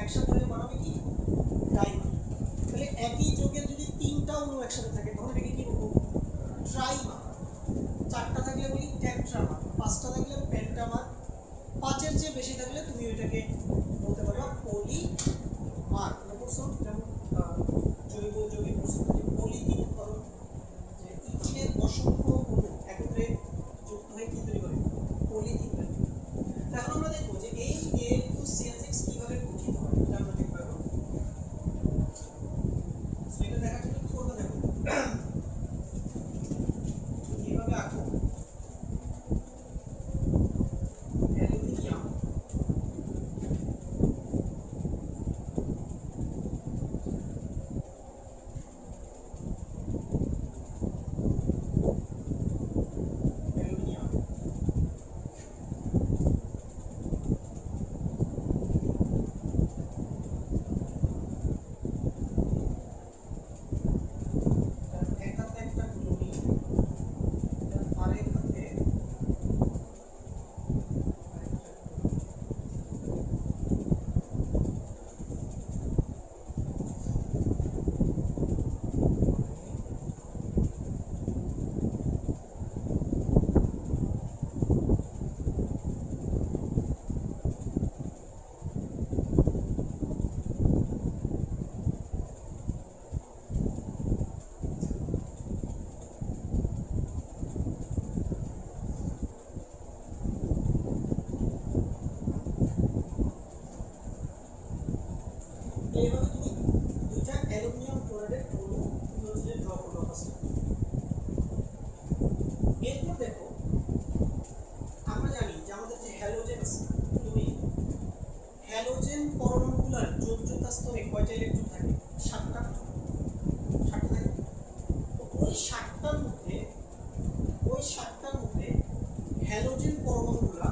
একসাথে হয়ে বানাবে কি ডাইমার। তাহলে একই যৌগের যদি তিনটা অণু একসাথে থাকে তখন এটাকে কি বলবো ট্রাইমার। চারটা থাকলে বলি টেট্রামার, পাঁচটা থাকলে পেন্টামার, পাঁচের চেয়ে বেশি থাকলে তুমি ওইটাকে বলতে পারো পলিমার। বুঝছো? যেমন জৈব যৌগিক পলিথিন উৎপাদন, যে ইথিনের অসংখ্য অণু একত্রে যুক্ত হয়ে কি তৈরি করে পলিথিন। এখন আমরা দেখবো যে এই Al2CH6 কিভাবে গঠিত হয় এটা আমরা দেখব। সো এটা দেখার জন্য কি করব দেখো, কিভাবে আঁকবো অ্যালুমিনিয়াম এইভাবে তুমি দুইটা অ্যালুমিনিয়াম ক্লোরাইডের অণু তুমি ড্র করবে ফার্স্ট। এরপর দেখো আমরা জানি যে আমাদের যে হ্যালোজেন আছে, তুমি হ্যালোজেন পরমাণুগুলোর যোজ্যতা স্তরে কয়টা ইলেকট্রন থাকে? 7টা। 7টা থাকে। তো ওই 7টার মধ্যে হ্যালোজেন পরমাণুগুলা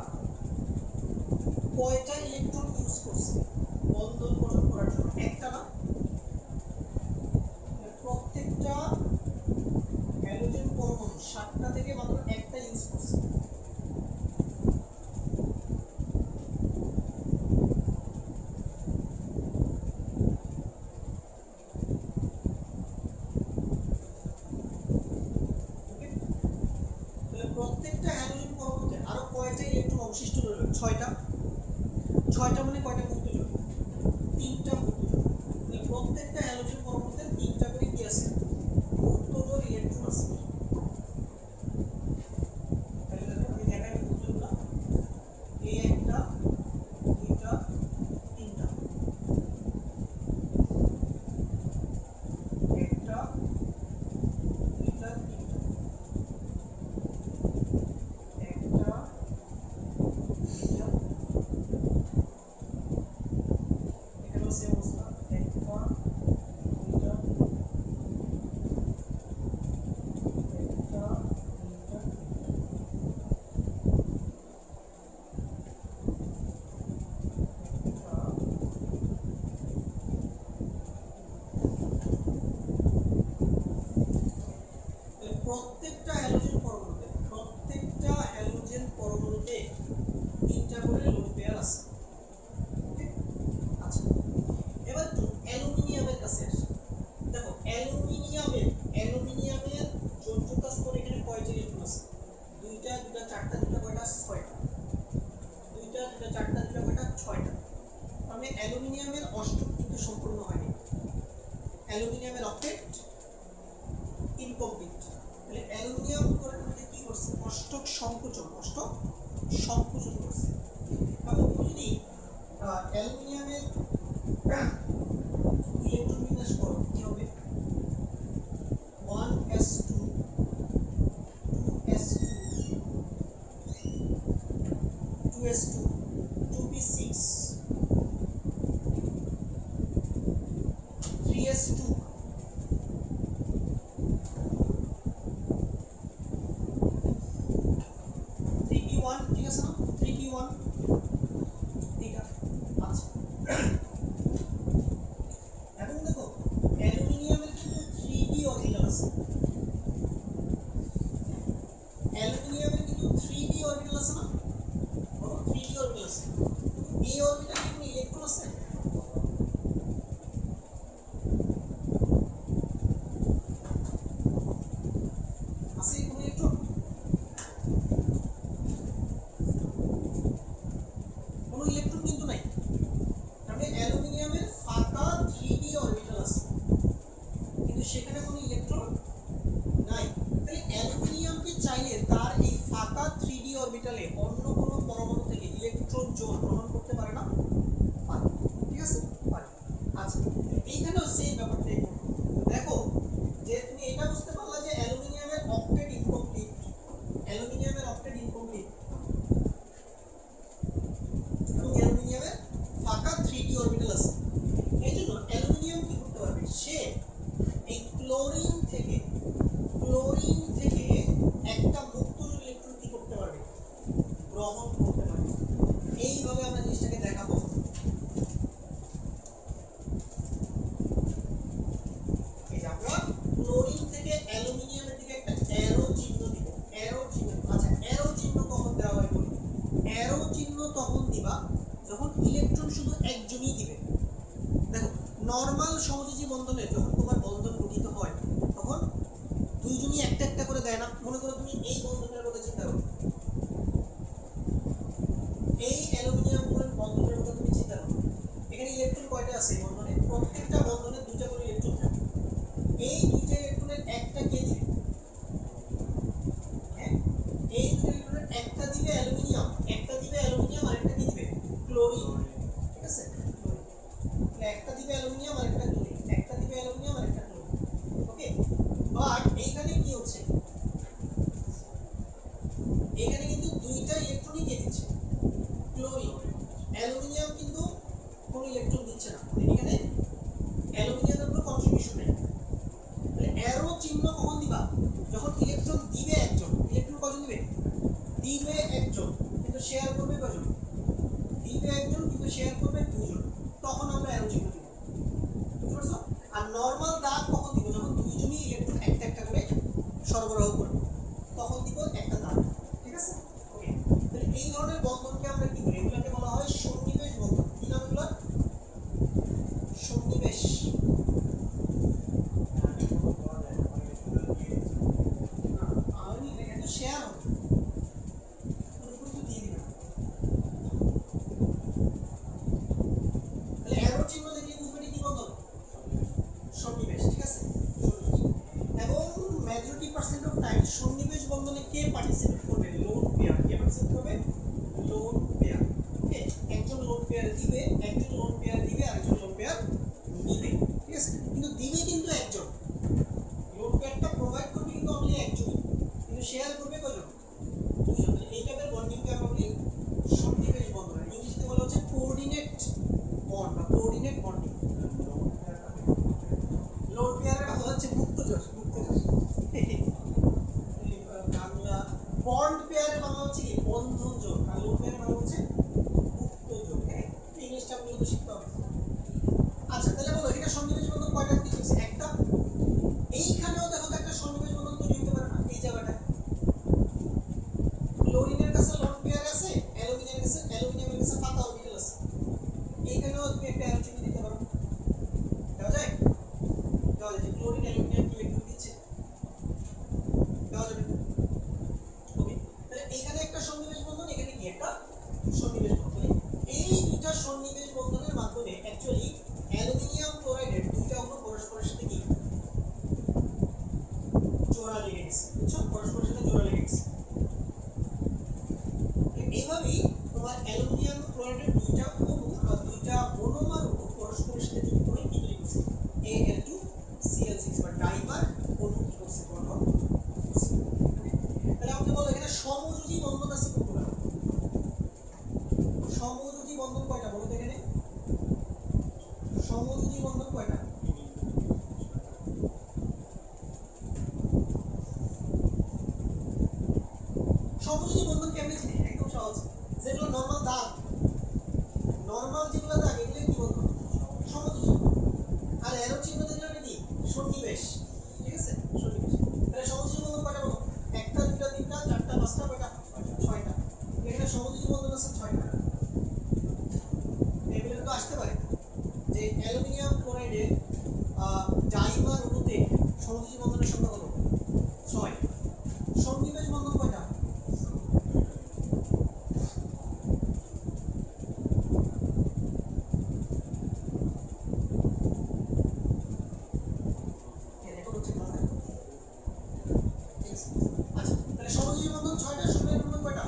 কয়টা ইলেকট্রন ইউজ করছে বন্ধন গঠন করার জন্য? একটা না, প্রত্যেকটা হ্যালোজেন পরমাণু 7টা থেকে মাত্র একটা ইউজ করছে। প্রত্যেকটা হ্যালোজেন পরমাণুতে আরো কয়টা ইলেকট্রন অবশিষ্ট রইল? 6টা। 6টা মানে কয়টা মুক্ত যোগ? 3টা মুক্ত যোগ। মানে প্রত্যেকটা হ্যালোজেন পরমাণুতে 3টা করে কি আছে? মুক্ত যোগ ইলেকট্রন আছে। তাহলে দেখো আমি দেখাই মুক্ত যোগটা। এই একটা, দুইটা, তিনটা। একটা, দুইটা, তিনটা। প্রত্যেকটা হ্যালোজেন পরমাণুতে 3টা করে লোন পেয়ার আছে। আচ্ছা, এবার তো অ্যালুমিনিয়ামের কাছে আসি। দেখো অ্যালুমিনিয়ামের যোজ্যতা স্তর এখানে কয়টা ইলেকট্রন আছে? 2টা, 2টা, 4টা, 2টা, কয়টা? 6টা। 2টা, 2টা, 4টা, 2টা, কয়টা? 6টা। মানে অ্যালুমিনিয়ামের অষ্টক কিন্তু সম্পূর্ণ হয়নি। অ্যালুমিনিয়ামের অক্টেট ইনকমপ্লিট। তাহলে অ্যালুমিনিয়াম করে তুমি কি করছে? অষ্টক সংকোচন করছে। এবং তুমি যদি অ্যালুমিনিয়ামের ইলেকট্রন বিন্যাস করো কি হবে? 1s2 2s2 2s2 2p6 3s2 3p1, ঠিক আছে না? 3p1 ঠিক আছে। আচ্ছা, এখন দেখো অ্যালুমিনিয়ামের কিন্তু 3d অরবিটাল আছে। অ্যালুমিনিয়ামের কিন্তু 3d অরবিটাল আছে না? বলো 3d অরবিটাল অরবিটালে অন্য কোনো পরমাণু থেকে ইলেকট্রন জোন গ্রহণ করতে পারে না? পারে। ঠিক আছে, পারে। আচ্ছা, এইখানেও সেম ব্যাপারটাই দেখো, যে তুমি এটা বুঝতে পারলা যে অ্যালুমিনিয়ামের অক্টেট ইনকমপ্লিট, অ্যালুমিনিয়ামের অক্টেট ইনকমপ্লিট এবং অ্যালুমিনিয়ামের ফাঁকা 3d অরবিটাল আছে। এই জন্য অ্যালুমিনিয়াম কি করতে পারবে, সে এই ক্লোরিন থেকে একটা মুক্ত ইলেকট্রন কি করতে পারবে, গ্রহণ করতে পারবে। এইভাবে আমরা জিনিসটাকে দেখাবো। এই যে আমরা ক্লোরিন থেকে অ্যালুমিনিয়ামের দিকে একটা অ্যারো চিহ্ন দিব, অ্যারো চিহ্ন। আচ্ছা, অ্যারো চিহ্ন কখন দেওয়া হয় বলি? অ্যারো চিহ্ন তখন দিবা যখন ইলেকট্রন শুধু একজনই দিবে। দেখো, নরমাল সমযোজী বন্ধনে যখন তোমার বন্ধন গঠিত হয় তখন দুইজনই একটা একটা করে দেয় না? মনে করো তুমি এই বন্ধনের কথা চিন্তা করো, এই অ্যালুমিনিয়াম বন্ধনের কথা তুমি চিন্তা করো, এখানে ইলেকট্রন কয়টা আছে এই বন্ধনে? প্রত্যেকটা বন্ধনে দুইটা করে ইলেকট্রন থাকে। এই দুইটা ইলেকট্রনের একটা কে দিবে? হ্যাঁ, এই দুইটা ইলেকট্রনের একটা দিবে অ্যালুমিনিয়াম, একটা দিবে অ্যালুমিনিয়াম আর একটা কি দিবে? ক্লোরিন। ঠিক আছে, তাহলে একটা দিবে অ্যালুমিনিয়াম আর একটা ক্লোরিন, একটা দিবে অ্যালুমিনিয়াম আর একটা ক্লোরিন। ওকে, বাট এইখানে কি হচ্ছে, এখানে কিন্তু দুইটা ইলেকট্রনই কে দিচ্ছে? ক্লোরিন। অ্যালুমিনিয়াম কিন্তু কোনো ইলেকট্রন দিচ্ছে না, এখানে অ্যালুমিনিয়ামের কোনো কন্ট্রিবিউশন নেই। তাহলে অ্যারো চিহ্ন কখন দিবা? যখন ইলেকট্রন দিবে একজন। ইলেকট্রন কয়জন দিবে? দিবে একজন, কিন্তু শেয়ার করবে কয়জন? দিবে একজন কিন্তু শেয়ার করবে দুইজন, তখন আমরা অ্যারো চিহ্ন দিব। বুঝতে পারছো? আর নরমাল দাগ কখন দিব? যখন দুইজনই ইলেকট্রন একটা একটা করে সরবরাহ করবে, তখন দিব একটা দাগ। ঠিক আছে, ওকে। তাহলে এই ধরনের বন্ধনকে আমরা কি বলি? এগুলোকে বলা হয় সন্নিবেশ বন্ধন। কি নাম এগুলো? সন্নিবেশ। আমি এটা শেয়ার হবে, পুরোপুরি তো দিয়ে দিবেন। তাহলে অ্যারো চিহ্ন দেখলে বুঝবে কি বন্ধন? সন্নিবেশ। ঠিক আছে, সন্নিবেশ। এবং মেজরিটি পার্সেন্ট অফ টাইম সন্নিবেশ বন্ধনে কে পার্টিসিপেট করবে? Lone pair. কে পার্টিসিপেট করবে? Lone pair. ওকে, একজন লোন পেয়ার দিবে, একজন লোন পেয়ার দিবে, আরেকজন লোন পেয়ার নিবে। ঠিক আছে, কিন্তু দিবে কিন্তু একজন, লোন পেয়ারটা প্রোভাইড করবে কিন্তু অনলি একজনই, কিন্তু শেয়ার করবে কয়জন? দুইজন। এই টাইপের বন্ডিংকে আমরা বলি সন্নিবেশ বন্ধন। ইংলিশে বলা হচ্ছে কোঅর্ডিনেট বন্ড বা কোঅর্ডিনেট বন্ডিং। লোন পেয়ারের কথা হচ্ছে মুক্তজোর, মুক্তজোর। বাংলা বন্ড পেয়ারের বাংলা হচ্ছে কি? বন্ধন জোর। আর লোন পেয়ারের বাংলা হচ্ছে মুক্তজোর। হ্যাঁ, ইংলিশটা মূলত শিখতে হবে। আচ্ছা, তাহলে বলো এটা সন্নিবেশ বন্ধন কয়টা তৈরি হচ্ছে? একটা। এইখানেও দেখো তো একটা সন্নিবেশ বন্ধন তৈরি হতে পারে না? এই জায়গাটায় ক্লোরিনের কাছে লোন পেয়ার আছে, অ্যালুমিনিয়ামের কাছে ফাঁকা অরবিটাল আছে। এইখানেও তুমি একটা অ্যারো চিহ্ন দিতে পারো। দেওয়া যায়? দেওয়া যায়। ক্লোরিন অ্যালুমিনিয়াম কি ইলেকট্রন দিচ্ছে? দেওয়া যাবে। ওকে, তাহলে এখানে একটা সন্নিবেশ বন্ধন, এখানে কি একটা সন্নিবেশ বন্ধন। এই দুইটা সন্নিবেশ বন্ধনের মাধ্যমে অ্যাকচুয়ালি অ্যালুমিনিয়াম ক্লোরাইডের দুইটা অণু পরস্পরের সাথে কি জোড়া লেগে গেছে। বুঝছো? পরস্পরের সাথে জোড়া লেগে গেছে। এইভাবেই তোমার অ্যালুমিনিয়াম ক্লোরাইডের দুইটা অণু বা দুইটা মনোমার অণু পরস্পরের সাথে যুক্ত হয়ে কি তৈরি করছে? Al2Cl6 বা ডাইমার অণু কি করছে? গঠন করছে। তাহলে আমাকে বলো এখানে সমযোজী বন্ধন আছে কতটা? সমযোজী বন্ধন কয়টা বলো তো এখানে? সমযোজী বন্ধন কয়টা? সমযোজী বন্ধন কেমনে চিনি? একদম সহজ। যেগুলো নরমাল দাগ, নরমাল যেগুলো দাগ, এগুলো কি বন্ধন? সমযোজী। আর অ্যারো চিহ্ন দেখলে এটা কি? সন্নিবেশ। ঠিক আছে, সন্নিবেশ। তাহলে সমযোজী বন্ধন কয়টা বলো? একটা, দুটা, তিনটা, চারটা, পাঁচটা, কয়টা? ছয়টা। এখানে সমযোজী বন্ধন আছে ছয়টা। এগুলো তো আসতে পারে যে অ্যালুমিনিয়াম ক্লোরাইডের ডাইমার অণুতে সমযোজী বন্ধনের সংখ্যা কত? 6। সন্নিবেশ বন্ধন কয়টা? আচ্ছা, তাহলে সমযোজী বন্ধন 6টা, সন্নিবেশ বন্ধন কয়টা?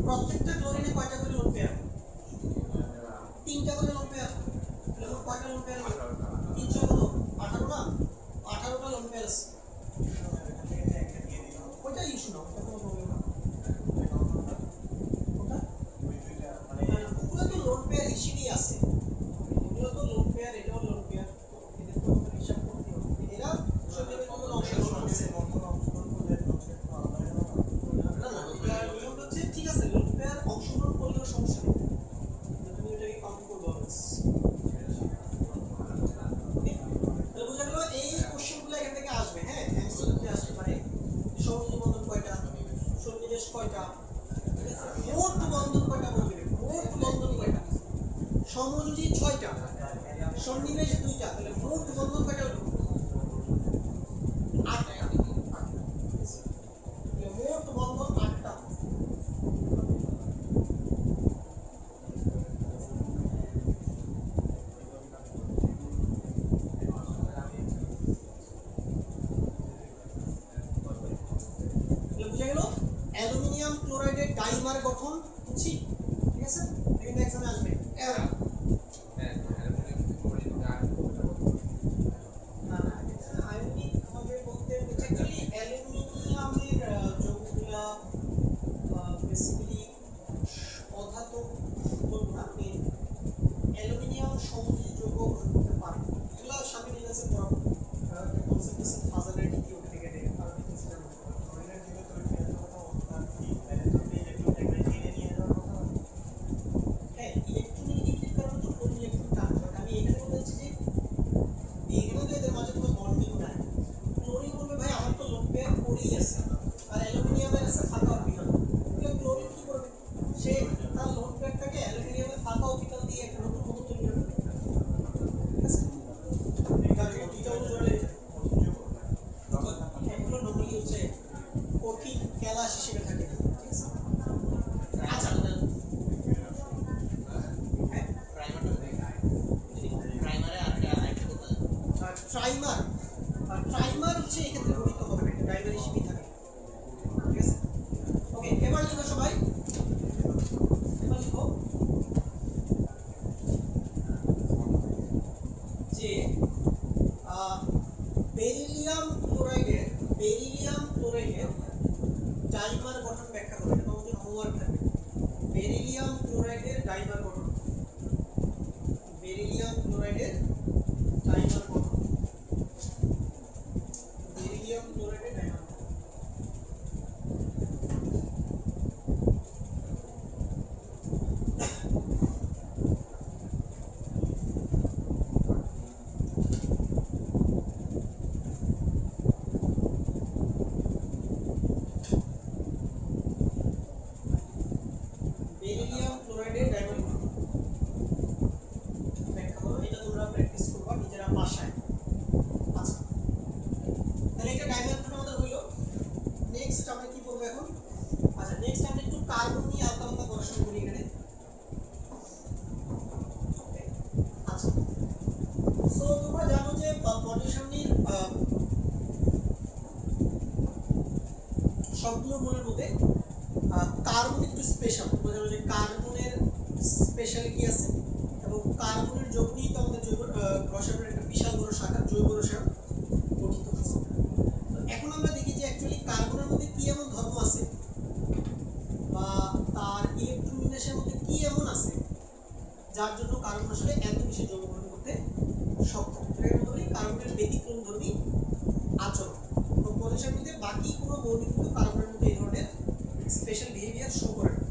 প্রত্যেকটা ক্লোরিনে কয়টা করে লোন পেয়ার? 3টা করে লোন পেয়ার। তাহলে মোট কয়টা লোন পেয়ার? 300 কত? 18 না? 18টা লোন পেয়ার আছে। ওইটা ইস্যু না, ওটা কোনো প্রবলেম না। ওটা ওগুলো তো লোন পেয়ার হিসেবেই আছে, ওগুলো তো লোন পেয়ার, এটাও লোন পেয়ার, এদের তো হিসাব করতে হবে। এরা সত্যি কোনো অংশগ্রহণ করছে না, না নিয়ম হচ্ছে ঠিক আছে, লোন পেয়ার অংশগ্রহণ করলেও সমস্যা নেই, তুমি ওটাকে কাউন্ট করবে অলওয়েজ। তাহলে বোঝা গেল এই কোশ্চেনগুলো এখান থেকে আসবে। হ্যাঁ, এমসিকিউতে আসতে পারে। সহযোগী বন্ধন কয়টা, সন্নিবেশ কয়টা, ঠিক আছে, মোট বন্ধন কয়টা বলবে, মোট বন্ধন কয়টা, সমযোজী 6টা, সন্নিবেশ 2টা, তাহলে মোট বন্ধন কয়টা হলো? 8টা। মোট বন্ধন 8টা। বুঝা গেল? অ্যালুমিনিয়াম ক্লোরাইডের ডাইমার গঠন বুঝছি, ঠিক আছে, এখানে এক্সামে আসবে। আয়নিক ভাবে বলতে অ্যাকচুয়ালি অ্যালুমিনিয়ামের যৌগগুলা বেসিক্যালি অধাতব বলবো না, আমি অ্যালুমিনিয়াম সমযোজী যৌগ গঠন করতে পারে, এগুলো সামনে নিয়ে আছে পড়াবো। কনসেপ্ট আছে ফাজারের নীতি, ওটা থেকে আর কিছু জানবো। হ্যাঁ, ইলেকট্রনিক কারণে তো কোন ইলেকট্রন টানবে, বাট আমি এখানে বলছি যে এখানে তো এদের মাঝে কোনো বন্ডিং নাই। ক্লোরিন বলবে ভাই আমার তো লোন পেয়ার করেই আছে, আর অ্যালুমিনিয়ামের আছে ফাঁকা অরবিটাল, তাহলে ক্লোরিন কি করবে, সে তার লোন পেয়ারটাকে অ্যালুমিনিয়ামের ফাঁকা অরবিটাল দিয়ে একটা নতুন বন্ধন তৈরি করে ফেলবে, ঠিক আছে, এটা দুইটা অনুযায়ী এগুলো নর্মালি হচ্ছে কঠিন ক্যালাস হিসেবে থাকে, ঠিক আছে। আচ্ছা, ট্রাইমার, ট্রাইমার হচ্ছে এক্ষেত্রে গঠিত হবে না, এটা ট্রাইমার হিসেবেই থাকে, ঠিক আছে। ওকে, এবার লিখো সবাই, এবার লিখো যে বেরিলিয়াম ক্লোরাইডের ডাইমার গঠন ব্যাখ্যা করো, এটা তোমাদের হোমওয়ার্ক থাকবে। বেরিলিয়াম ক্লোরাইডের ডাইমার গঠন, বেরিলিয়াম ক্লোরাইডের ডাইমার গঠন, বেরিলিয়াম ক্লোরাইডের ডাইমার গঠন। বেরিলিয়াম ক্লোরাইডের ডাইমার গঠন ব্যাখ্যা করো, এটা তোমরা প্র্যাকটিস করবা নিজেরা বাসায়। আচ্ছা, তাহলে এটা ডাইমার গঠন আমাদের হইলো। নেক্সট আমরা কি করব এখন? আচ্ছা, নেক্সট আমরা একটু কার্বন নিয়ে হালকা হালকা পড়াশোনা করি এখানে। আচ্ছা, সো তোমরা জানো যে পটাশিয়ামের সবগুলো মনের মধ্যে কার্বন একটু স্পেশাল, তোমরা জানো যে কার্বনের স্পেশালিটি আছে, এবং কার্বনের যৌগ নিয়ে তো আমাদের জৈব রসায়নের একটা বিশাল বড় শাখা জৈব রসায়ন গঠিত হয়েছে। এখন আমরা দেখি যে অ্যাকচুয়ালি কার্বনের মধ্যে কি এমন ধর্ম আছে বা তার ইলেকট্রন বিন্যাসের মধ্যে কি এমন আছে যার জন্য কার্বন আসলে এত বেশি যৌগ গঠন করতে সক্ষম। এটাকে বলতে পারি কার্বনের ব্যতিক্রমধর্মী আচরণ। এবং পটাশিয়ামের মধ্যে বাকি কোনো মৌলিক কিন্তু কার্বনের মধ্যে এই ধরনের স্পেশাল বিহেভিয়ার শো করে না।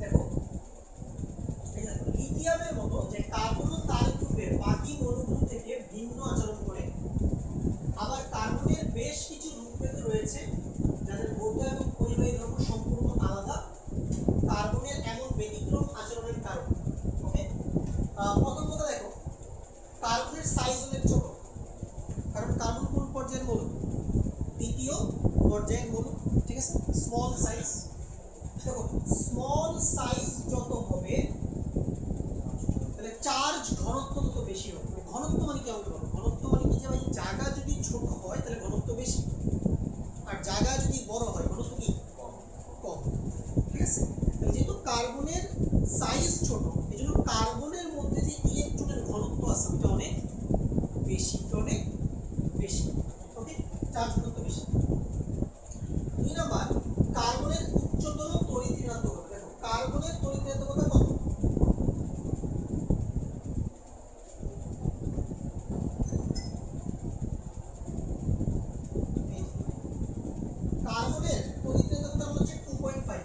দেখো লিথিয়ামের মতো যে কার্বন তার গ্রুপের বাকি মৌলগুলো থেকে ভিন্ন আচরণ করে, আবার কার্বনের বেশ কিছু রূপভেদ রয়েছে যাদের ভৌত এবং পরিবাহী ধর্ম সম্পূর্ণ আলাদা কার্বনের এমন ব্যতিক্রম আচরণের কারণ। ওকে, প্রথম কথা দেখো, কার্বনের সাইজ অনেক ছোট, কারণ কার্বন কোন পর্যায়ের মৌল? দ্বিতীয় পর্যায়ের মৌল, ঠিক আছে, স্মল সাইজ। দেখো স্মল সাইজ যত হবে তাহলে চার্জ ঘনত্ব তত বেশি হবে। ঘনত্ব মানে কি আমাকে বলো? ঘনত্ব মানে কি যে ভাই জায়গা যদি ছোট হয় তাহলে ঘনত্ব বেশি, আর জায়গা যদি বড় হয় ঘনত্ব কি কম। কার্বনের পরিত্রাতা হচ্ছে 2.5।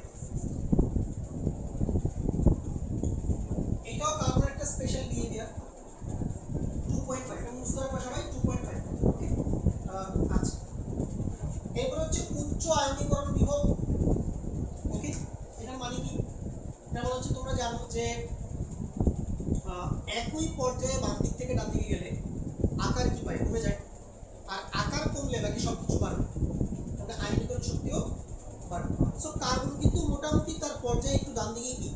এটাও কার্বনের একটা স্পেশাল বিহেভিয়ার 2.5, এটা বুঝতে পারবে সবাই 2.5। ওকে, আচ্ছা এরপর হচ্ছে উচ্চ আয়নীকরণ বিভব। ওকে, এটার মানে কি? এটা বলা হচ্ছে তোমরা জানো যে একই পর্যায়ে বাম দিক থেকে ডান দিকে গেলে আকার কি পায়, কমে যায়। আর আকার কমলে বাকি সবকিছু বাড়বে, মানে আয়নীকরণ শক্তিও বাড়বে। সো কার্বন কিন্তু মোটামুটি তার পর্যায়ে একটু ডান দিকে কি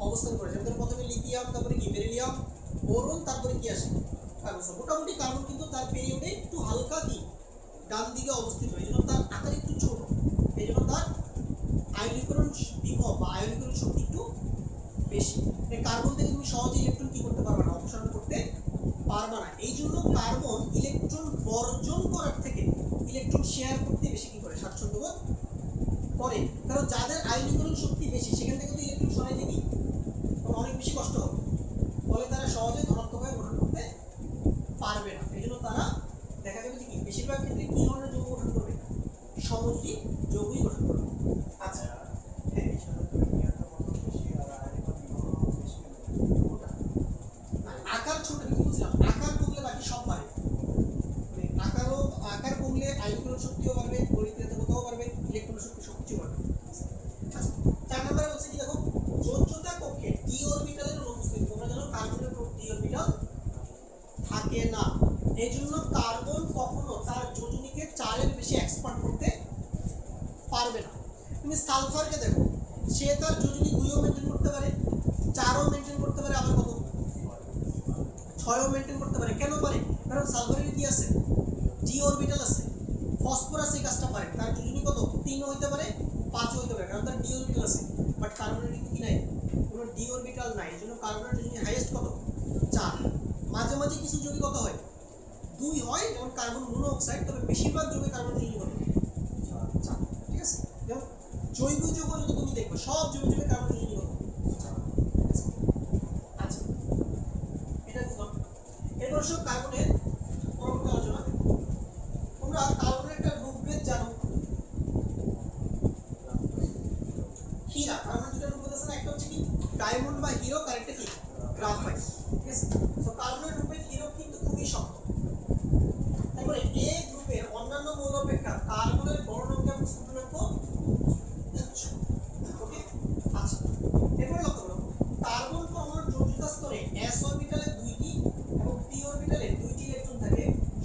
অবস্থান করে, যেমন প্রথমে লিথিয়াম, তারপরে কি বেরিলিয়াম, বোরন, তারপরে কি আসে কার্বন। মোটামুটি কার্বন কিন্তু তার পিরিয়ডে একটু হালকা কি ডান দিকে অবস্থিত, এই জন্য তার আকার একটু ছোট, এই জন্য তার আয়নীকরণ বিভব বা আয়নীকরণ শক্তি একটু বেশি। কার্বন থেকে তুমি সহজে ইলেকট্রন কি করতে পারবে না, অপসারণ করতে পারবে না। এই জন্য কার্বন ইলেকট্রন বর্জন করার থেকে ইলেকট্রন শেয়ার করতে বেশি কি করে, স্বাচ্ছন্দ্য বোধ করে। কারণ যাদের আয়নীকরণ শক্তি বেশি সেখান থেকে তো ইলেকট্রন সরাইতে কি অনেক বেশি কষ্ট হবে, ফলে তারা সহজে ধনাত্মকভাবে গঠন করতে পারবে না। এই জন্য তারা দেখা যাবে যে কি বেশিরভাগ ক্ষেত্রে কি ধরনের যৌগ গঠন করবে, সমযোজী যৌগই গঠন করবে। আচ্ছা আকার ছোট কি বুঝলাম, আকার কমলে বাকি সব বাড়ে, মানে আকার কমলে আয়নীকরণ শক্তিও বাড়বে, পরিত্রাতাও বাড়বে, ইলেকট্রন শক্তি সবকিছু বাড়বে। আচ্ছা 4 নম্বরে বলছে কি দেখো, যোজ্যতা কক্ষে ডি অরবিটালের অনুপস্থিতি। তোমরা জানো কার্বনের ডি অরবিটাল থাকে না, এই জন্য কার্বন কখনো তার যোজনীকে 4 এর বেশি এক্সপান্ড করতে পারবে না। তুমি সালফারকে দেখো, সে তার যোজনী 2ও মেনটেন করতে পারে, 4ও মেনটেন করতে পারে, আবার কত 6ও মেনটেন করতে পারে। কেন পারে? কারণ সালফারের কি আছে, ডি অরবিটাল আছে। ফসফরাস এই কাজটা পারে, তার যোজনী কত 3ও হইতে পারে, 5ও হইতে পারে, কারণ তার ডি অরবিটাল আছে। বাট কার্বনের কি নাই, কোনো ডি অরবিটাল নাই, এই জন্য কার্বনের যোজনী হাইয়েস্ট কত 4। মাঝে মাঝে কিছু যোগে কত হয় 2 হয়, যেমন কার্বন মনোঅক্সাইড, তবে বেশিরভাগ যোগে কার্বন যোজনী কত 4। ঠিক আছে, যেমন জৈব যৌগ যদি তুমি দেখো সব জৈব যৌগে কার্বন যোজনী কত 4। আচ্ছা এটা বুঝলাম। এরপর সব কার্বনের পরবর্তী আলোচনা। তোমরা কার্বনের একটা রূপভেদ জানো, হীরা। কার্বনের দুটো রূপভেদ আছে না, একটা হচ্ছে কি ডায়মন্ড বা হিরো, আর একটা কি গ্রাফাইট। ঠিক আছে, তো কার্বনের রূপভেদ হিরো কিন্তু খুবই শক্ত। তারপরে এ গ্রুপের অন্যান্য মৌল অপেক্ষা কার্বনের বর্ণাঙ্ক এবং স্ফুটনাঙ্ক উচ্চ। ওকে, আচ্ছা এরপরে লক্ষ্য করো, কার্বন পরমাণুর যোজ্যতা স্তরে s অরবিটালে 2টি এবং p অরবিটালে 2টি ইলেকট্রন থাকে।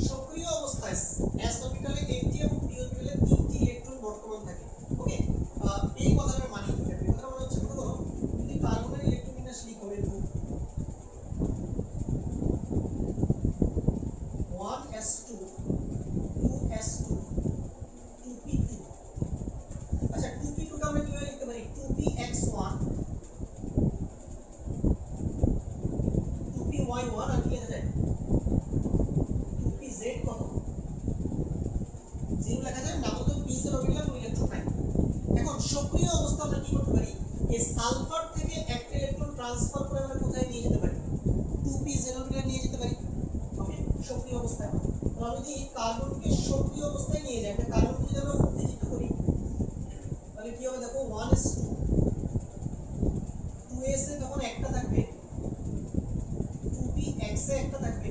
সক্রিয় অবস্থায় s অরবিটালে 1টি এবং p অরবিটালে 3টি ইলেকট্রন বর্তমান থাকে। ওকে, এই কথাটার মানে কি? এই কথাটা মানে হচ্ছে ধরো যদি কার্বনের ইলেকট্রন বিন্যাস লিখো এরকম 1s2 2s2 2p2। আচ্ছা 2p2 কে আমরা কিভাবে লিখতে পারি, 2px1 2py1, আর কি লেখা যায় 2pz কত 0 লেখা যায় না, বলতো pz অরবিটাল কোনো ইলেকট্রন নাই। এখন সক্রিয় অবস্থা আমরা কি করতে পারি, এই সালফার থেকে একটা ইলেকট্রন ট্রান্সফার করে আমরা কোথায় নিয়ে যেতে পারি, 2pz অরবিটাল নিয়ে যেতে পারি। ওকে, সক্রিয় অবস্থায় আমরা যদি কার্বনকে সক্রিয় অবস্থায় নিয়ে যাই, একটা কার্বনকে যদি আমরা উত্তেজিত করি তাহলে কি হবে দেখো 1s2 2s এ তখন একটা থাকবে, 2px এ একটা থাকবে,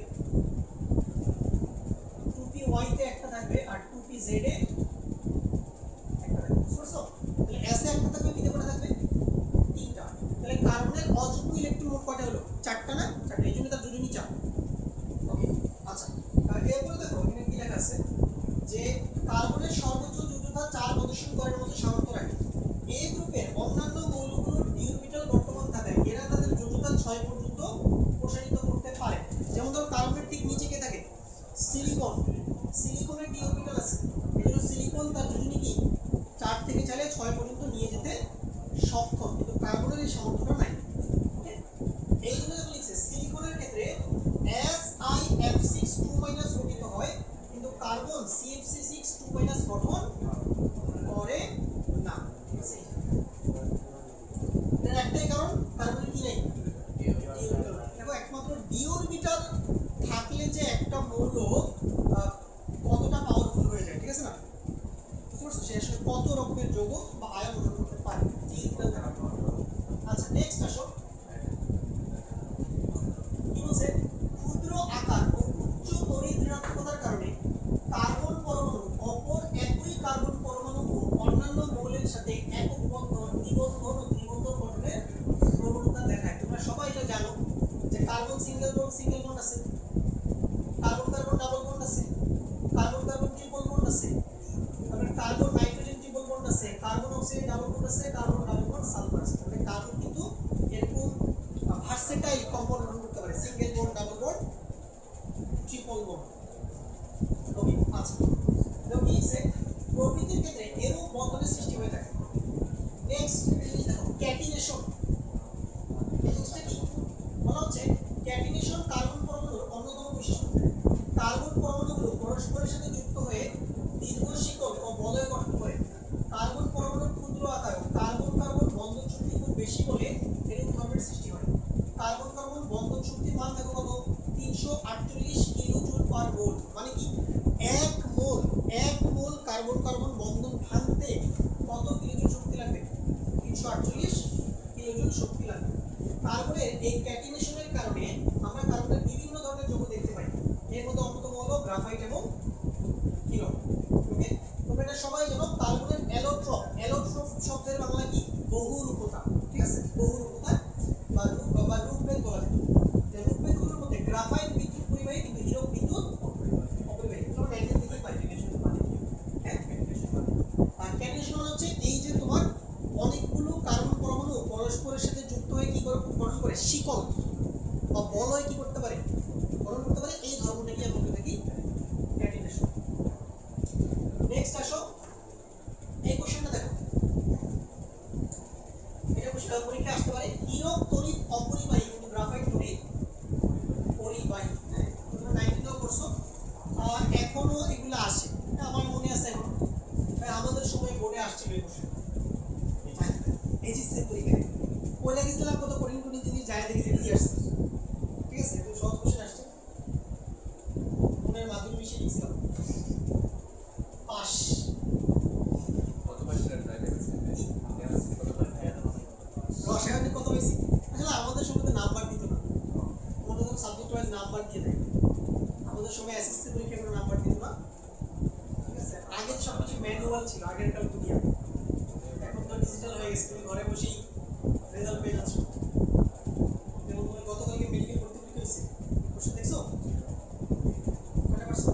2py তে একটা থাকবে, আর 2pz এ একটা থাকবে। বুঝছো? তাহলে s এ একটা থাকবে, p তে কয়টা থাকবে 3টা। তাহলে কার্বনের অযুগ্ম ইলেকট্রন মোট কয়টা হলো 4টা না, 4টা, এই জন্য তার যোজনী 4। ওকে, আচ্ছা এরপরে দেখো এখানে কি লেখা আছে যে কার্বনের সর্বোচ্চ যোজ্যতা 4 প্রদর্শন করার মতো সামর্থ্য রাখে। এই গ্রুপের অন্যান্য মৌলগুলোর ডি অরবিটাল বর্তমান থাকায় এরা তাদের যোজ্যতা 6 পর্যন্ত প্রসারিত করতে পারে। যেমন ধরো কার্বনের ঠিক নিচে কে থাকে, সিলিকন। সিলিকনের ডি অরবিটাল আছে, এজন্য সিলিকন তার যোজনী কি 4 থেকে চাইলে 6 পর্যন্ত নিয়ে যেতে সক্ষম, কিন্তু কার্বনের এই সামর্থ্যটা নাই। ওকে, এই জন্য দেখো লিখছে সিলিকনের ক্ষেত্রে SiF6 গঠিত হয়, কিন্তু কার্বন CFC6 2 গঠন করে না। ঠিক আছে, এর একটাই কারণ কার্বনের কি নাই, ডি অরবিটাল। দেখো একমাত্র ডি অরবিটাল থাকলে যে একটা মৌল কতটা পাওয়ারফুল হয়ে যায়, ঠিক আছে না, বুঝতে করছো সে আসলে কত রকমের যৌগ বা আয়ন গঠন করতে পারে। আচ্ছা নেক্সট আসো, কি বলছে, ক্ষুদ্র আকার ও উচ্চ তড়িৎ ঋণাত্মকতার কারণে কার্বন পরমাণু অপর একই কার্বন পরমাণু ও অন্যান্য মৌলের সাথে একক বন্ধন, দ্বিবন্ধন ও ত্রিবন্ধন গঠনের প্রবণতা দেখায়। তোমরা সবাই এটা জানো যে কার্বন সিঙ্গেল বন্ড আছে, কার্বন কার্বন ডাবল বন্ড আছে, কার্বন কার্বন ট্রিপল বন্ড আছে, তারপরে কার্বন নাইট্রোজেন ট্রিপল বন্ড আছে, কার্বন অক্সিজেন ডাবল বন্ড আছে, কার্বন ডাবল বন্ড সালফার আছে। মানে কার্বন কিন্তু এরকম ভার্সেটাইল কম্পাউন্ড গঠন করতে পারে, single bond, double bond, triple bond. Okay আচ্ছা, দেখো কি আছে, প্রকৃতির ক্ষেত্রে এরূপ বন্ধনের সৃষ্টি হয়ে থাকে। নেক্সট জিনিস দেখো, ক্যাটিনেশন। এই জিনিসটা কি বলা হচ্ছে, ক্যাটিনেশন কার্বন পরমাণুর অন্যতম বৈশিষ্ট্য। কার্বন পরমাণুগুলো পরস্পরের সাথে যুক্ত হয়ে দীর্ঘ শিকল ও বলয় গঠন করে। কার্বন পরমাণুর ক্ষুদ্র আকার ও কার্বন কার্বন বন্ধন শক্তি খুব বেশি বলে এরূপ ধর্মের সৃষ্টি হয়। কার্বন কার্বন বন্ধন শক্তির মান দেখো কত, 348 কিলোজুল পার মোল। মানে কি, এক মোল কার্বন কার্বন বন্ধন ভাঙতে কত কিলোজুল শক্তি লাগবে? 348 কিলোজুল শক্তি লাগবে। কার্বনের এই ক্যাটিনেশনের কারণে আমরা কার্বনের বিভিন্ন ধরনের যৌগ দেখতে পাই। এর মধ্যে অন্যতম হলো গ্রাফাইট এবং হিরো। ওকে, তোমরা এটা সবাই জানো। কার্বনের অ্যালোট্রপ শব্দের বাংলা কি? বহুরূপতা। ঠিক আছে, বহুরূপতা বা রূপভেদ বলা যায়। যে রূপভেদগুলোর মধ্যে গ্রাফাইট বিদ্যুৎ পরিবাহী, কিন্তু হিরো বিদ্যুৎ অপরিবাহী। তোমরা ম্যাগনেট দেখতে পাই, হ্যাঁ, আর ক্যাটিনেশন হচ্ছে এই যে তোমার অনেকগুলো কার্বন পরমাণু পরস্পরের সাথে যুক্ত হয়ে কি করে গঠন করে, শিকল বা বলয় কি করতে পারে, গঠন করতে পারে। এই ধর্মটাকে আমরা বলে থাকি ক্যাটিনেশন। নেক্সট আসো, এই কোশ্চেনটা দেখো, এটা কোশ্চেন পরীক্ষা আসতে পারে। হীরক তড়িৎ অপরিবাহী, কিন্তু গ্রাফাইট তড়িৎ পরিবাহী। তোমরা 19 করছো, আর এখনো এগুলো আসে, আমার মনে আছে এখন, আমাদের সময় বোর্ডে আসছিল এই কোশ্চেন। এইচএসসি পরীক্ষায় পয়লা গেছিলাম কত কঠিন কঠিন জিনিস, যায় দেখেছি কি আসছে। ঠিক আছে, একটু সহজ কোশ্চেন আসছে, মনের মাধ্যমে মিশিয়ে লিখছিলাম, পাস। রসায়নে কত হয়েছে? আসলে আমাদের সময় তো নাম্বার দিত না, আমাদের সাবজেক্ট ওয়াইজ নাম্বার দিয়ে দেয়। আমাদের সময় এসএসসি পরীক্ষা কোনো নাম্বার দিত না। ঠিক আছে, আগে সব কিছু ম্যানুয়াল ছিল, আগের কাল দুনিয়া। এখন তো ডিজিটাল হয়ে গেছে, তুমি ঘরে বসেই রেজাল্ট পেয়ে যাচ্ছ। যেমন তোমার গতকালকে মেডিকেল ভর্তি পরীক্ষা হয়েছে, কোশ্চেন দেখছো? কয়টা পারছো?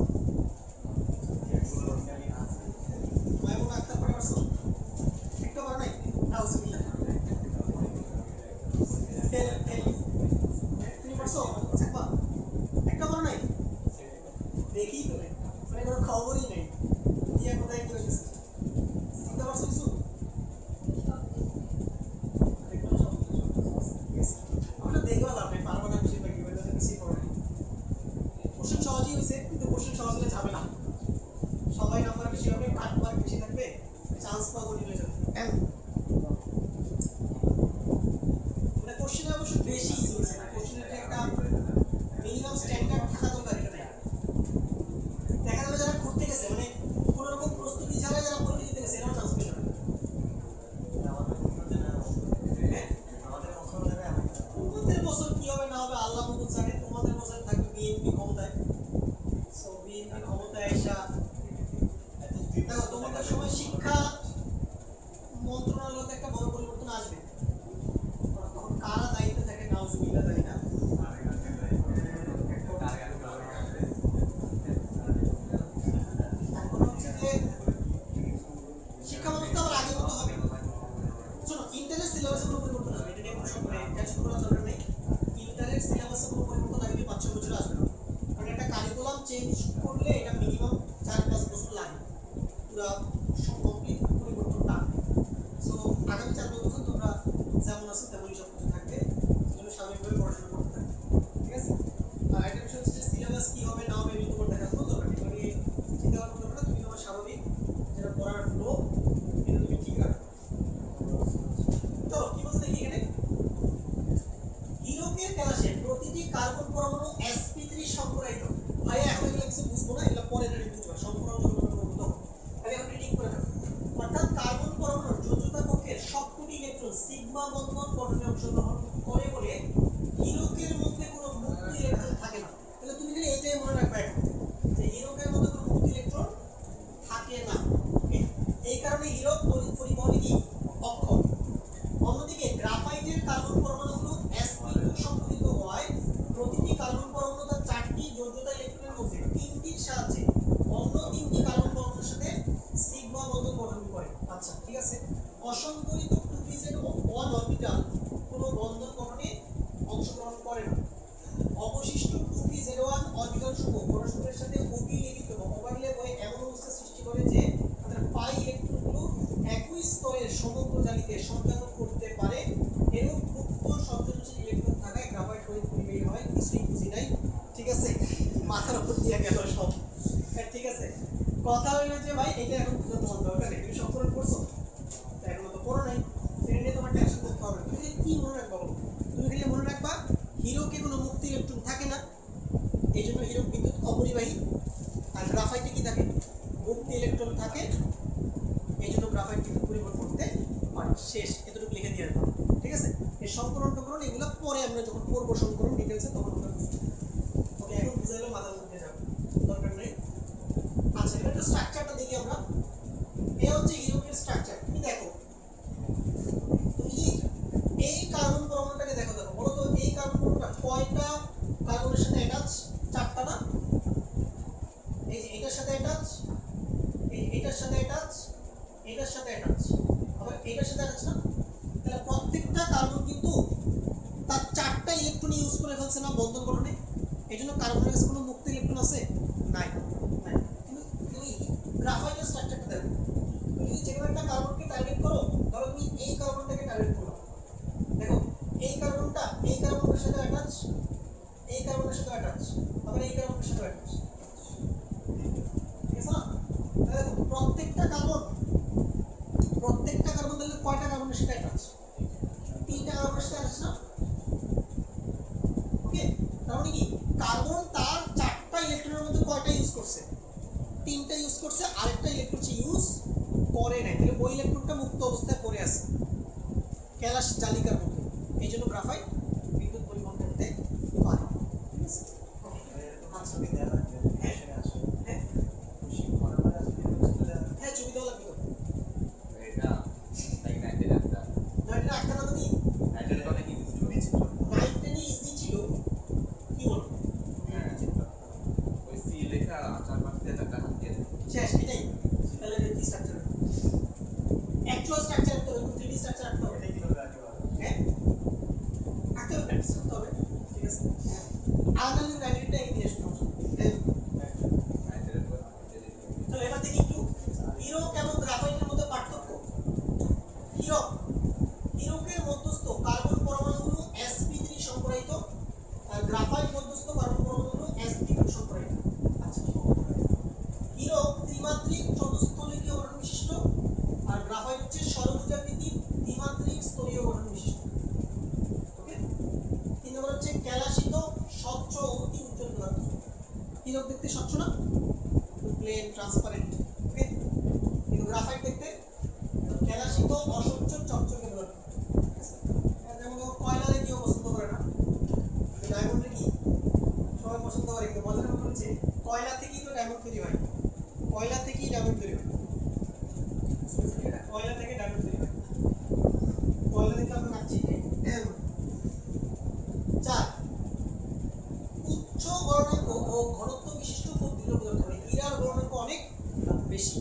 মাইমুন আক্তার কয়টা পারছো? একটা পারো নাই? আউযুবিল্লাহ। তুমি পারছো? থাকবা? একটা পারো নাই? দেখি তো নাই, মানে কোনো খবরই নেই দুনিয়া কোথায় কি হয়েছে। চিনতে পারছো কিছু? আমরা দেখবা লাভ নেই, পারবো না বেশিরভাগই, কিছুই পড়ে নাই। কোশ্চেন সহজই হয়েছে, কিন্তু কোশ্চেন সহজ হলে যাবে না। সবাই নাম্বার বেশি হবে, কাট মার্ক বেশি থাকবে, চান্স পাওয়া কঠিন হয়ে যাবে। মানে কোশ্চেনে অবশ্য বেশি ইজি হয়েছে না, কোশ্চেনের একটা মিনিমাম স্ট্যান্ডার্ড থাকা দরকার। এটা নাই, দেখা যাবে যারা ঘুরতে গেছে, মানে কোনো রকম প্রস্তুতি ছাড়াই যারা পরীক্ষা দিতে গেছে, এরাও চান্স পেয়ে যাবে। তোমাদের বছর কি হবে না হবে আল্লাহ মতো জানে। তোমাদের বছর থাকবে বিএনপি ক্ষমতায়, সো বিএনপি ক্ষমতায় আসা। দেখো তোমাদের সময় শিক্ষা মন্ত্রণালয়তে একটা বড় পরিবর্তন আসবে, তখন কারা দায়িত্বে থাকে নাউজুবিল্লাহ জানি না। এখন হচ্ছে যে শিক্ষা ব্যবস্থা আবার আগের মতো হবে। শোনো, ইন্টারনেট সিলেবাসের কোনো পরিবর্তন হবে, এটা নিয়ে কোনো টেনশন করার দরকার নেই। ইন্টারনেট সিলেবাসের কোনো পরিবর্তন আগে 5-6 বছর আসবে না, কারণ একটা কারিকুলাম চেঞ্জ করলে এটা মিনিমাম 4-5 বছর লাগে পুরো কমপ্লিট পরিবর্তনটা। সো আগামী 4 বছর তোমরা যেমন আছো তেমনই সব কিছু থাকবে, সেজন্য স্বাভাবিকভাবে পড়াশোনা করতে থাকবে। ঠিক আছে, আর একটা বিষয় হচ্ছে সিলেবাস কি হবে না হবে আমি তোমার দেখার কোনো দরকার নেই, মানে চিন্তা ভাবনা করবে না। তুমি তোমার স্বাভাবিক যেটা পড়ার ফ্লো, এটা তুমি ঠিক রাখো। চলো কি বলছে দেখি এখানে, হীরকের ক্যালাসে প্রতিটি কার্বন পরমাণু sp3 সংকরায়িত। ভাইয়া এখন এগুলো কিছু বুঝবো না, এগুলো পরে রিডিং বুঝবা, সম্পূর্ণ যখন আমরা করব তখন। তাহলে এখন রিডিং করে নাও। কারণে হিরো তড়িৎ পরিবহনে কি অক্ষম। অন্যদিকে গ্রাফাইটের কার্বন পরমাণুগুলো sp2 সংঘটিত হওয়ায় প্রতিটি কার্বন পরমাণু তার 4টি যোগ্যতা ইলেকট্রনের মধ্যে 3টির সাহায্যে অন্য 3টি কার্বন পরমাণুর সাথে সিগমা বন্ধন গঠন করে। আচ্ছা ঠিক আছে, অসংকরিত 2pz1 অরবিটাল কোনো বন্ধন গঠনে অংশগ্রহণ করে না। অবশিষ্ট 2p01 অরবিটাল সমূহ পরস্পরের সাথে অভিলেপিত বা ওভারল্যাপ হয়ে এমন অবস্থা সৃষ্টি করে যে তাদের পাই ইলেকট্রনগুলো একই স্তরের সমগ্র জালিতে সঞ্চালন করতে পারে। এরূপ মুক্ত সংযোজনশীল ইলেকট্রন থাকায় গ্রাফাইট তড়িৎ পরিবাহী হয়। কিছুই বুঝি নাই, ঠিক আছে, মাথার উপর দিয়ে গেল সব। ঠিক আছে, কথা হইলো যে ভাই এটা এখন বুঝতে তোমার দরকার নেই, তুমি সংকলন করছো এখনো তো পড়ো নাই, সেটা নিয়ে তোমার টেনশন করতে হবে না। তুমি কি মনে রাখবা বলো? তুমি খালি মনে রাখবা হিরোকে কোনো মুক্ত ইলেকট্রন থাকে না, এই জন্য হিরো বিদ্যুৎ অপরিবাহী। আর গ্রাফাইটে কি থাকে? মুক্ত ইলেকট্রন থাকে, এই জন্য গ্রাফাইট কিন্তু পরিবর্তন করতে পারে। শেষ, এতটুকু লিখে দিয়ে রাখবো, ঠিক আছে। এই সংকরণ টকরণ এগুলো পরে আমরা যখন পড়বো সংকরণ ডিটেলসে তখন আমরা বুঝবো। ওকে, এখন বুঝাইলো মাথার মধ্যে যাবে, দরকার নেই। আচ্ছা, এটা একটা স্ট্রাকচারটা দেখি আমরা। এই হচ্ছে হিরোকের স্ট্রাকচার। তুমি দেখো, তুমি এই কার্বন পরমাণুটাকে দেখো, দেখো বলো তো এই কার্বন পরমাণুটা কয়টা কার্বনের সাথে অ্যাটাচ? 4টা না? এই যে এটার সাথে অ্যাটাচ, এটার সাথে অ্যাটাচ, এটার সাথে অ্যাটাচ, আবার এটার সাথে অ্যাটাচ না? তাহলে প্রত্যেকটা কার্বন কিন্তু তার 4টা ইলেকট্রন ইউজ করে ফেলছে না বন্ধন গঠনে। এই জন্য কার্বনের কাছে কোনো মুক্ত ইলেকট্রন আছে? নাই, নাই। তুমি গ্রাফাইটের স্ট্রাকচারটা দেখো, তুমি যে কোনো একটা কার্বনকে টার্গেট করো, ধরো তুমি এই কার্বনটাকে টার্গেট করো, দেখো এই কার্বনটা এই কার্বনের সাথে অ্যাটাচ, এই কার্বনের সাথে অ্যাটাচ, আবার এই কার্বনের সাথে অ্যাটাচ, ঠিক আছে না? তাহলে দেখো প্রত্যেকটা কার্বন তাহলে কয়টা কার্বনের সাথে অ্যাটাচ? 3টা কার্বনের সাথে অ্যাটাচ না? ওকে, তার মানে কি কার্বন তার 4টা ইলেকট্রনের মধ্যে কয়টা ইউজ করছে? 3টা ইউজ করছে, আরেকটা ইলেকট্রন সে ইউজ করে নাই। তাহলে ওই ইলেকট্রনটা মুক্ত অবস্থায় পড়ে আছে ক্যালাস জালিকার মধ্যে, এই জন্য গ্রাফাইট বিদ্যুৎ পরিবহন করতে পারে। ঠিক আছে, আচ্ছা হ্যাঁ হ্যাঁ হ্যাঁ, ছবি দেওয়া লাগবে তো। এটা তাই না, এটা একটা নাইট্রেট একটা না তুমি? নাইট্রেট অনেক ইজি ছিল। নাইট্রেট ইজি ছিল, কি বলো? হ্যাঁ, ওই সি লেখা 4-5 দিয়ে একটা হাত দিয়ে দেয়। শেষ, এটাই। তাহলে এটা কি স্ট্রাকচার? অ্যাকচুয়াল স্ট্রাকচার তো 3D স্ট্রাকচার আঁকতে হবে, হ্যাঁ আঁকতে হবে, প্র্যাকটিস করতে হবে, ঠিক আছে। আনালি নাইট্রেটটা এই দিয়ে শুরু নাইট্রেট করে দিয়ে দিই। চলো এবার দেখি একটু হিরো এবং গ্রাফাইটের মধ্যে পার্থক্য। হিরোকের মধ্যস্থ কার্বন পরমাণুগুলো sp3 সংকরায়িত, আর গ্রাফাইট মধ্যস্থ কার্বন পরমাণুগুলো sp2 সংকরায়িত। আচ্ছা, হিরো ত্রিমাত্রিক চতুস্থলিকীয় গঠন বিশিষ্ট, আর গ্রাফাইট হচ্ছে ষড়ভুজাকৃতির দ্বিমাত্রিক স্তরীয় গঠন বিশিষ্ট। ওকে, 3 নম্বর হচ্ছে ক্যালাসিত স্বচ্ছ অতি উজ্জ্বল পদার্থ। হিরো দেখতে স্বচ্ছ না, প্লেন ট্রান্সপারেন্ট, ওকে, কিন্তু গ্রাফাইট দেখতে ক্যালাসিত অস্বচ্ছ চকচকে পদার্থ। যেমন কয়লারে কেউ পছন্দ করে না, ডায়মন্ডে কি সবাই পছন্দ করে। কিন্তু মজার ব্যাপার হচ্ছে কয়লা থেকেই তো ডায়মন্ড তৈরি হয়, কয়লা থেকেই ডায়মন্ড তৈরি হয়, কয়লা থেকে ডায়মন্ড তৈরি হয়, কয়লা থেকে আমরা নাচছি। 4 উচ্চ গলনাঙ্ক ও ঘনত্ব বিশিষ্ট খুব দৃঢ় পদার্থ, মানে হীরার গলনাঙ্ক অনেক বেশি।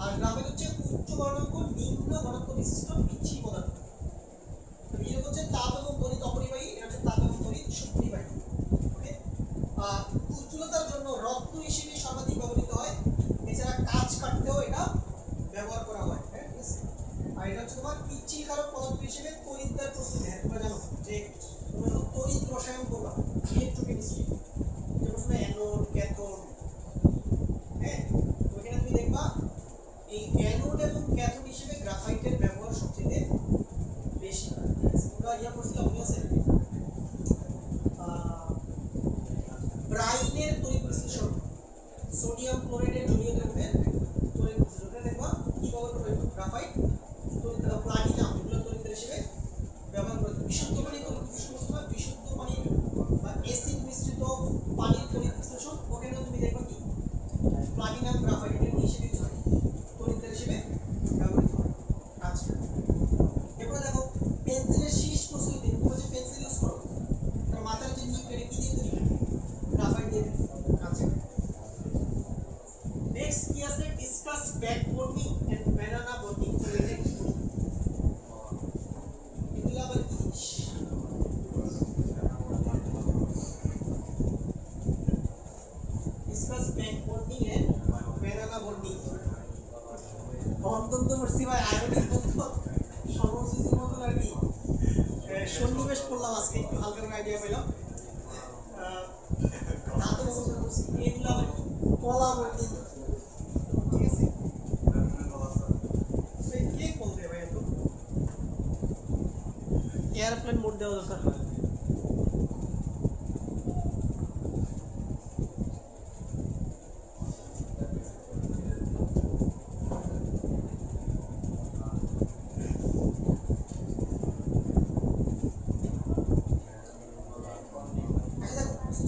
আর গ্রাফাইট হচ্ছে উচ্চ গলনাঙ্ক নিম্ন ঘনত্ব বিশিষ্ট বিচ্ছিন্ন পদার্থ। হিরো হচ্ছে তাপ এবং তড়িৎ অপরিবাহী, এটা হচ্ছে তাপ এবং তড়িৎ সুপরিবাহী। ওকে, উজ্জ্বলতার জন্য রত্ন হিসেবে সর্বাধিক ব্যবহৃত হয়, এছাড়া কাঁচ কাটতেও এটা ব্যবহার করা হয়। হ্যাঁ, ঠিক আছে। আর এটা হচ্ছে তোমার পিচ্ছিলকারক পদার্থ হিসেবে তড়িৎদ্বার প্রস্তুত। হ্যাঁ, তোমরা জানো যে তোমরা যখন তড়িৎ রসায়ন করবা, ইলেকট্রোকেমিস্ট্রি, যে প্রশ্ন অ্যানোড ক্যাথোড, হ্যাঁ, ওখানে তুমি দেখবা এই অ্যানোড এবং ক্যাথোড হিসেবে গ্রাফাইটের ব্যবহার সবচেয়ে বেশি। তোমরা ইয়া পড়ছিলাম, মনে আছে ব্রাইনের তড়িৎ বিশ্লেষণ, সোডিয়াম ক্লোরাইডের জলীয়দের মধ্যে তড়িৎ বিশ্লেষণ দেখবা কি ব্যবহার করা হয়? গ্রাফাইট, প্লাটিনাম, এগুলো তড়িৎ হিসেবে ব্যবহার করা হয়। বিশুদ্ধ পানি তড়িৎ বিশ্লেষণ, বিশুদ্ধ পানি বা অ্যাসিড মিশ্রিত পানির তড়িৎ বিশ্লেষণ, ওখানেও তুমি দেখবা কি প্লাটিনাম গ্রাফাইট এর হিসেবে ইউজ হয় তড়িৎ back bonding and banana bonding. তো এটা কি এগুলো আবার কি জিনিস? Discuss back bonding and banana bonding. অন্তত মরসি ভাই আয়োডিন বলতো সমযোজী মতো আর কি সন্নিবেশ করলাম আজকে, একটু হালকা করে আইডিয়া পেলাম। ধাতব বন্ধন করছি, এগুলো আবার কি কলা বন্ডিং। ঠিক আছে, কে কল দেয় ভাই? এত এয়ারপ্লেন মোড দেওয়া দরকার।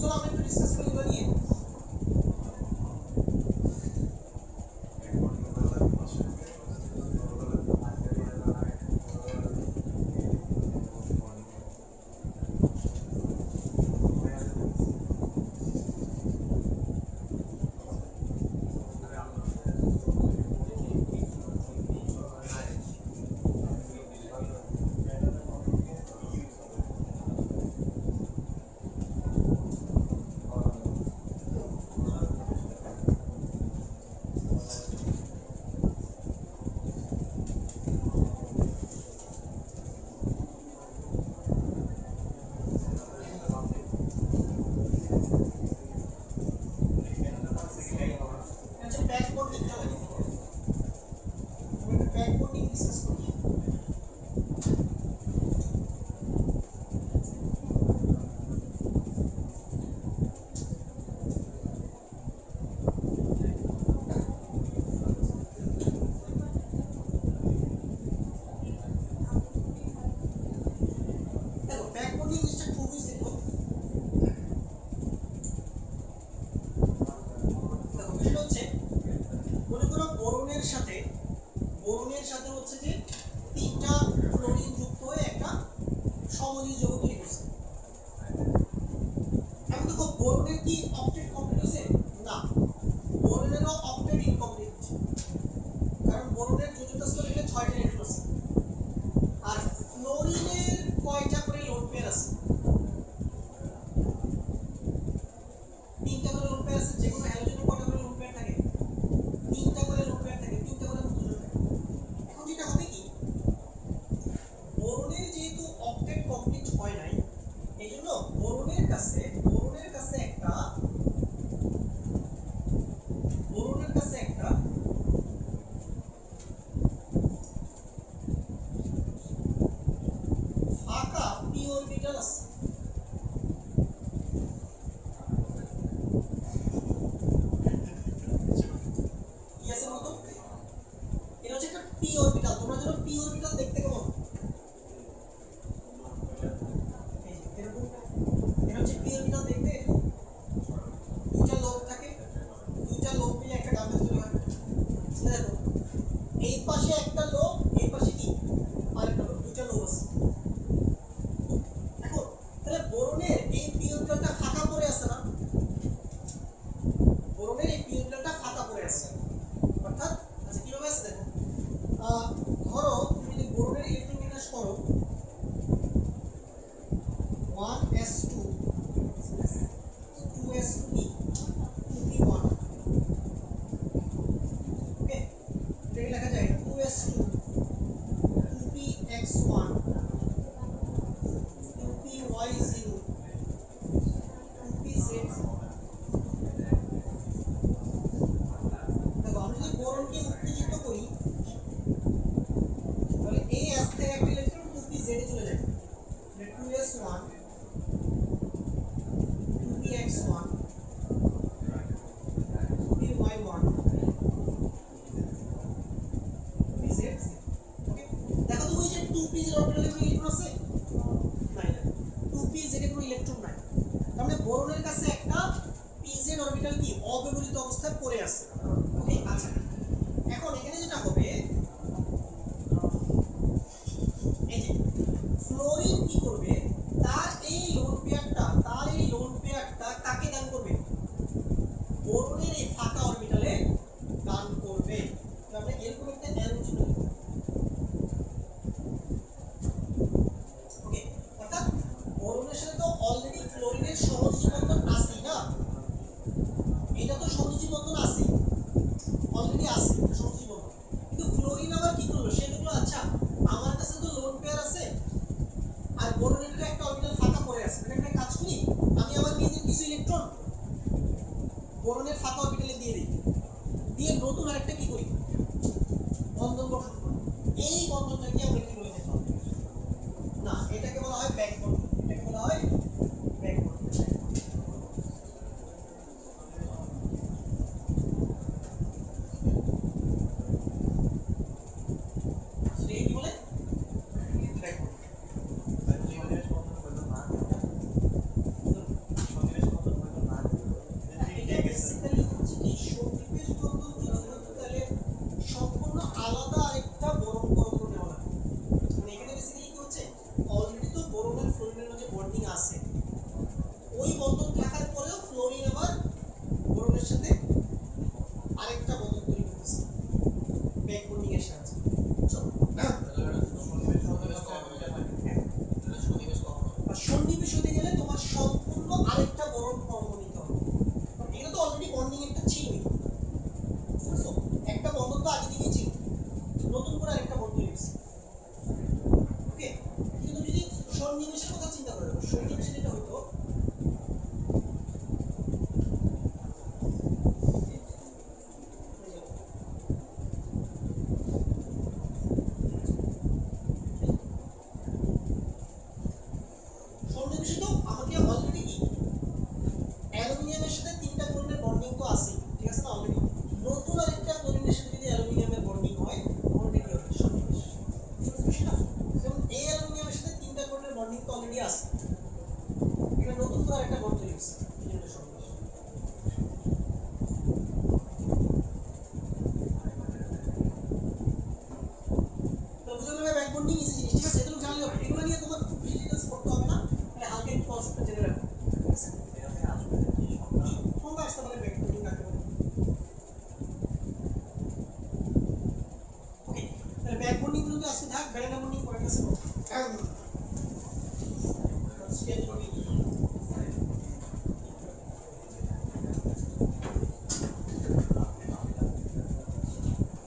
চলো আমরা একটু ডিসকাস করি এগুলো নিয়ে। Back bonding back bonding discuss করি। দেখো ব্যাক বন্ডিং জিনিসটা খুবই সিম্পল। দেখো বিষয়টা হচ্ছে মনে করো বোরনের সাথে হচ্ছে যে তিনটা ক্লোরিন যুক্ত হয়ে একটা সমযোজী যৌগ তৈরি করছে। এখন দেখো বোরনের কি অক্টেট কমপ্লিট হয়েছে? না, বোরনেরও অক্টেট ইনকমপ্লিট হচ্ছে, কারণ বোরনের যোজতা স্তর এখানে 6টা ইলেকট্রন আছে। আর ফ্লোরিনের কয়টা করে লোন পেয়ার আছে? 3টা করে লোন পেয়ার আছে। যে কোনো হ্যালোজেনের কয়টা করে লোন পেয়ার থাকে? 3টা করে লোন পেয়ার থাকে, 3টা করে মুক্ত থাকে। এখন যেটা হবে কি, বোরনের যেহেতু অক্টেট কমপ্লিট হয় নাই, এইজন্য বোরনের কাছে একটা ফাঁকা পি অরবিটাল আছে। কি আছে বলতো? এটা হচ্ছে একটা পি অরবিটাল। তোমরা যেন পি অরবিটাল দেখতে কেমন, এই যে এরকম, এটা হচ্ছে পি অরবিটাল দেখতে। দুইটা লোব থাকে, দুইটা লোব মিলে একটা ডাবল তৈরি হয়। দেখো এই পাশে একটা লোব, এই পাশে কি আরেকটা লোব, দুইটা লোব আছে। দেখো তাহলে বোরনের এই পি অরবিটালটা ফাঁকা পড়ে আছে না? বোরনের এই পি অরবিটালটা ফাঁকা পড়ে আছে, অর্থাৎ আচ্ছা কিভাবে আছে দেখো, ধরো তুমি যদি বোরনের ইলেকট্রন বিন্যাস করো 1s2 2s2 2p1, ওকে, এটাকে লেখা যায় 2s2 2px1 2py0 2pz। দেখো আমি যদি বোরনকে উত্তেজিত করি তাহলে এই s থেকে একটা ইলেকট্রন 2pz এ চলে যাবে, 2s1 2px1 2py1 2pz। ওকে, দেখো তো ওই যে 2pz অরবিটালে কোনো ইলেকট্রন আছে? নাই না, 2pz এর কোনো ইলেকট্রন নাই। তার মানে বোরনের কাছে একটা pz অরবিটাল কি অব্যবহৃত অবস্থায় পড়ে আছে। ওকে, আচ্ছা এখন এখানে যেটা হবে, এই যে ফ্লোরিন কি করবে, তার এই লোন পেয়ারটা কাকে দান করবে? বোরনের এই ফাঁকা অরবিটালে দান করবে। আমরা এরকম একটা অ্যারো চিহ্ন লিখব। ওকে, অর্থাৎ বোরনের সাথে তো অলরেডি ফ্লোরিনের সহযোগী বন্ধন আছে না, এটা তো সহযোগী বন্ধন আছে, অলরেডি আছে সহযোগী বন্ধন, কিন্তু ফ্লোরিন আবার কি করলো, সে দেখলো আচ্ছা আমার কাছে তো লোন পেয়ার আছে আর বোরনের একটা অরবিটাল ফাঁকা পড়ে আছে, এটা একটা কাজ করি, আমি আমার নিজের কিছু ইলেকট্রন বোরনের ফাঁকা অরবিটালে দিয়ে দিই, দিয়ে নতুন আরেকটা কি করি, বন্ধন গঠন করি। এই বন্ধনটাকে আমরা কি বলে থাকি না, এটাকে বলা হয় ব্যাক বন্ধন, এটাকে বলা হয় ব্যাক বন্ধন। সেটাকে কি বলে, ব্যাক বন্ধন। এটা বেসিক্যালি হচ্ছে কি সন্নিবেশ বন্ধন যদি হতো তাহলে সম্পূর্ণ আলাদা আরেকটা বোরন বন্ধন নেওয়া লাগবে। মানে এখানে বেসিক্যালি কি হচ্ছে, অলরেডি তো বোরন আর ফ্লোরিনের মধ্যে বন্ডিং আছে, ওই বন্ধন থাকার পরেও ফ্লোরিন আবার বোরনের সাথে আরেকটা বন্ধন তৈরি করতেছে ব্যাক বন্ডিং এর সাহায্যে। বুঝছো? আর সন্নিবেশ হতে গেলে তোমার সম্পূর্ণ আরেকটা বোরন ফর্ম নিতে হবে, কারণ এখানে তো অলরেডি বন্ডিং একটা ছিলই, বুঝছো? একটা বন্ধন তো আগে থেকেই ছিল, নতুন করে আরেকটা বন্ধন তৈরি হয়েছে। ওকে, কিন্তু তুমি যদি সন্নিবেশের কথা চিন্তা করো, সন্নিবেশে যেটা হতো সন্নিবেশে তো আমাকে অলরেডি কি অ্যালুমিনিয়ামের সাথে তিনটা ক্লোরিনের বন্ডিং তো আছে, ঠিক আছে না, অলরেডি নতুন আরেকটা ক্লোরিনের সাথে যদি অ্যালুমিনিয়ামের বন্ডিং হয় ওটা কি হবে, সন্নিবেশ। বুঝছো না? যেমন এই অ্যালুমিনিয়ামের সাথে তিনটা ক্লোরিনের বন্ডিং তো অলরেডি আছে, এটা নতুন করে আরেকটা বন্ড তৈরি হচ্ছে, এই জন্য সন্নিবেশ। তো বুঝতে পারবে ব্যাক বন্ডিং ইজি জিনিস, ঠিক আছে, এগুলো জানলে হবে, এগুলো নিয়ে তোমার খুব বেশি ডিটেইলস পড়তে হবে না, মানে হালকা একটু কনসেপ্টটা জেনে রাখো, ঠিক আছে। সংজ্ঞা আসতে পারে ব্যাক বন্ডিং কাকে বলে। ওকে, তাহলে ব্যাক বন্ডিং যদি আজকে থাক, ব্যারেনা বন্ডিং পরের ক্লাসে করব।